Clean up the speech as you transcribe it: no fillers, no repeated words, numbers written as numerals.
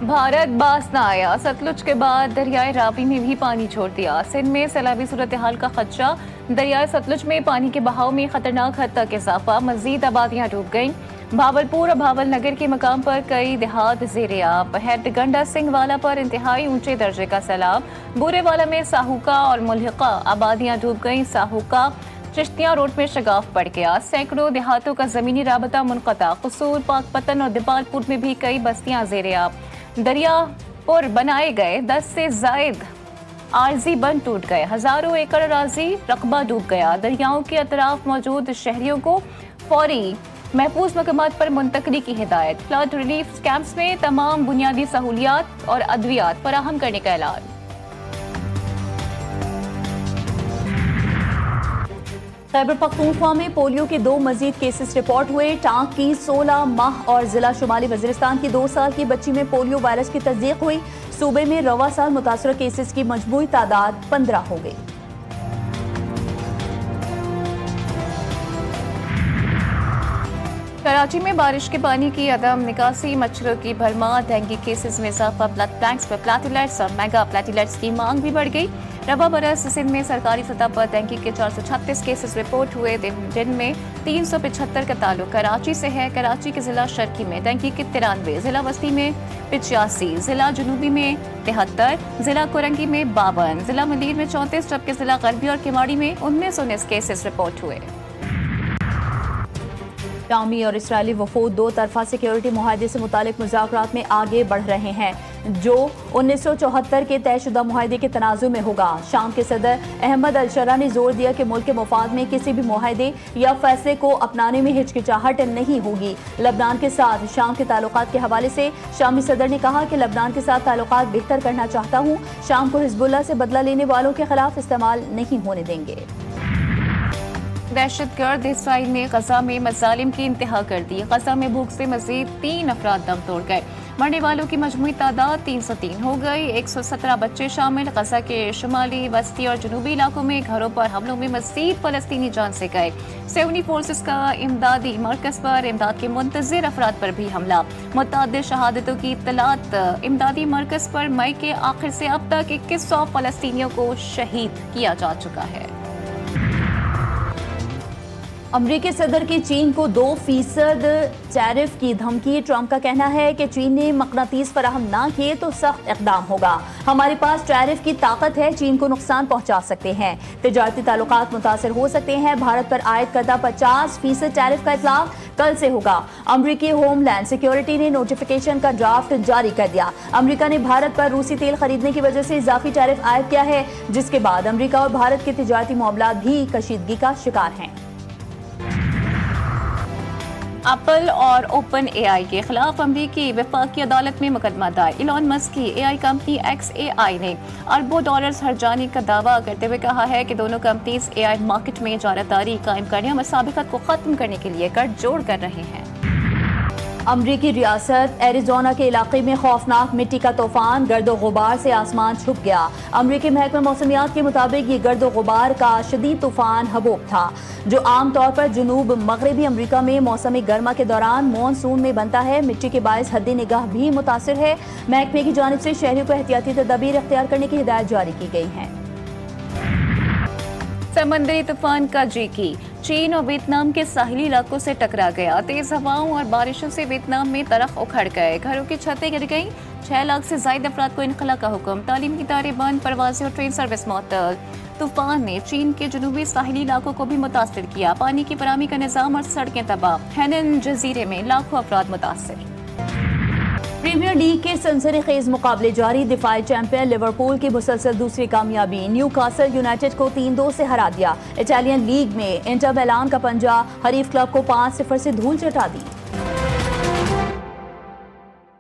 भारत बास न आया, सतलुज के बाद दरियाए रावी में भी पानी छोड़ दिया। सिंध में सैलाबी सूरत-ए-हाल का खदशा, दरियाए सतलुज में पानी के बहाव में खतरनाक हद तक इजाफा, मजीद आबादियां डूब गईं। भावलपुर और भावल नगर के मकाम पर कई देहात ज़ेरे आब, हैदगंडा सिंह वाला पर इंतहाई ऊंचे दर्जे का सैलाब, बूरेवाला में साहूका और मुल्हिका आबादियां डूब गईं। साहूका चिश्तियां रोड में शगाफ पड़ गया, सैकड़ों देहातों का जमीनी राबता मुनक़ता। कसूर, पाकपतन और दिपालपुर में भी कई बस्तियां ज़ेरे आब। दरिया पर बनाए गए 10 से जायद आरजी बंद टूट गए, हजारों एकड़ अराजी रकबा डूब गया। दरियाओं के अतराफ मौजूद शहरियों को फौरी महफूज मकामात पर मुंतकली की हिदायत। फ्लड रिलीफ कैंप्स में तमाम बुनियादी सहूलियात और अद्वियात फराहम करने का ऐलान। खैबर पख्तूनख्वा में पोलियो के 2 मजीद केसेस रिपोर्ट हुए। टांग की 16 माह और जिला शुमाली वजीरिस्तान की 2 साल की बच्ची में पोलियो वायरस की तस्दीक हुई। सूबे में रवा साल मुतासरा केसेस की मजमूई तादाद 15 हो गई। कराची में बारिश के पानी की अदम निकासी, मच्छरों की भरमार, डेंगू केसेस में इजाफा, ब्लड बैंक्स पर प्लेटलेट्स और मेगा प्लेटलेट्स की मांग भी बढ़ गई। रबा बरस सिंध में सरकारी सतह पर डेंगू के 436 केसेस रिपोर्ट हुए, जिनमें 375 का ताल्लुक कराची से है। कराची के जिला शर्की में डेंगू के 93, जिला वस्ती में 85, जिला जुनूबी में 73, जिला कोरंगी में 52, जिला मलीर में 34, जबकि जिला गरबी और किमाड़ी में 19 केसेस रिपोर्ट हुए। टामी और इसराइली वफूद 2 तरफा सिक्योरिटी मुआहदे से मुतालिक मुज़ाकरात में आगे बढ़ रहे हैं, जो 1974 के तयशुदा मुआहदे के तनाज़ुर में होगा। शाम के सदर अहमद अल-शरा ने जोर दिया कि मुल्क के मफाद में किसी भी मुआहदे या फैसले को अपनाने में हिचकिचाहट नहीं होगी। लबनान के साथ शाम के ताल्लुकात के हवाले से शामी सदर ने कहा कि लबनान के साथ ताल्लुकात बेहतर करना चाहता हूँ। शाम को हिजबुल्लाह से बदला लेने वालों के खिलाफ इस्तेमाल नहीं होने देंगे। दहशतगर्द इसराइल ने गजा में मजालिम की इंतहा कर दी। गजा में भूख से मजीद 3 अफराद दम तोड़ गए। मरने वालों की मजमूई तादाद 303 हो गई। 117 बच्चे शामिल। गजा के शुमाली, वस्ती और जनूबी इलाकों में घरों पर हमलों में मजीद फलस्तीनी जान से गए। सेवनी फोर्सेस का इमदादी मरकज पर इमदाद के मुंतजिर अफराद पर भी हमला। मुतअद्दिद शहादतों की इत्तलात। इमदादी मरकज पर मई के आखिर से अब तक 2100 फलस्तीनियों को शहीद किया जा चुका है। अमरीकी सदर की चीन को 2% टैरिफ की धमकी। ट्रंप का कहना है कि चीन ने मकनातीस फराहम ना किए तो सख्त इक़दाम होगा। हमारे पास टैरिफ की ताकत है, चीन को नुकसान पहुंचा सकते हैं, तिजारती ताल्लुकात मुतासर हो सकते हैं। भारत पर आयद करदा 50% टैरिफ का इतलाक कल से होगा। अमरीकी होमलैंड सिक्योरिटी ने नोटिफिकेशन का ड्राफ्ट जारी कर दिया। अमरीका ने भारत पर रूसी तेल खरीदने की वजह से इजाफी टैरिफ आयद किया है, जिसके बाद अमरीका और भारत के तिजारती मामलात भी कशीदगी का शिकार हैं। एप्पल और ओपन एआई के खिलाफ अमरीकी वफाकी अदालत में मुकदमा दायर। इलॉन मस्क की एआई कंपनी XAI ने अरबों डॉलर्स हर्जाने का दावा करते हुए कहा है कि दोनों कंपनीज एआई मार्केट में इजारादारी कायम करने और मुसाबिकत को खत्म करने के लिए गठजोड़ कर रहे हैं। अमरीकी रियासत एरिजोना के इलाके में खौफनाक मिट्टी का तूफान, गर्दो गुबार से आसमान छुप गया। अमरीकी महकमा मौसमियात के मुताबिक ये गर्दो गुबार का शदीद तूफान हबूब था, जो आम तौर पर जुनूब मगरबी अमरीका में मौसमी गर्मा के दौरान मानसून में बनता है। मिट्टी के बायस हद्दी निगाह भी मुतासिर है। महकमे की जानिब से शहरियों को एहतियाती तदाबीर अख्तियार करने की हिदायत जारी की गई है। समंदरी तूफान का की चीन और वियतनाम के साहिली इलाकों से टकरा गया। तेज हवाओं और बारिशों से वियतनाम में दरख्त उखड़ गए, घरों की छतें गिर गईं। 6 लाख से ज्यादा अफराद को इनखला का हुक्म। तालीमी इदारे बंद, परवाजें और ट्रेन सर्विस मअतल। तूफान ने चीन के जनूबी साहिली इलाकों को भी मुतासर किया। पानी की फराहमी का निजाम और सड़कें तबाह। हैनन जजीरे में लाखों अफराद मुतासर। प्रीमियर लीग के सनसनीखेज मुकाबले जारी। दिफाई चैंपियन लिवरपूल की मुसलसल दूसरी कामयाबी। न्यूकासल यूनाइटेड को 3-2 से हरा दिया। इटालियन लीग में इंटर मिलान का पंजा हरीफ क्लब को 5-0 से धूल चटा दी।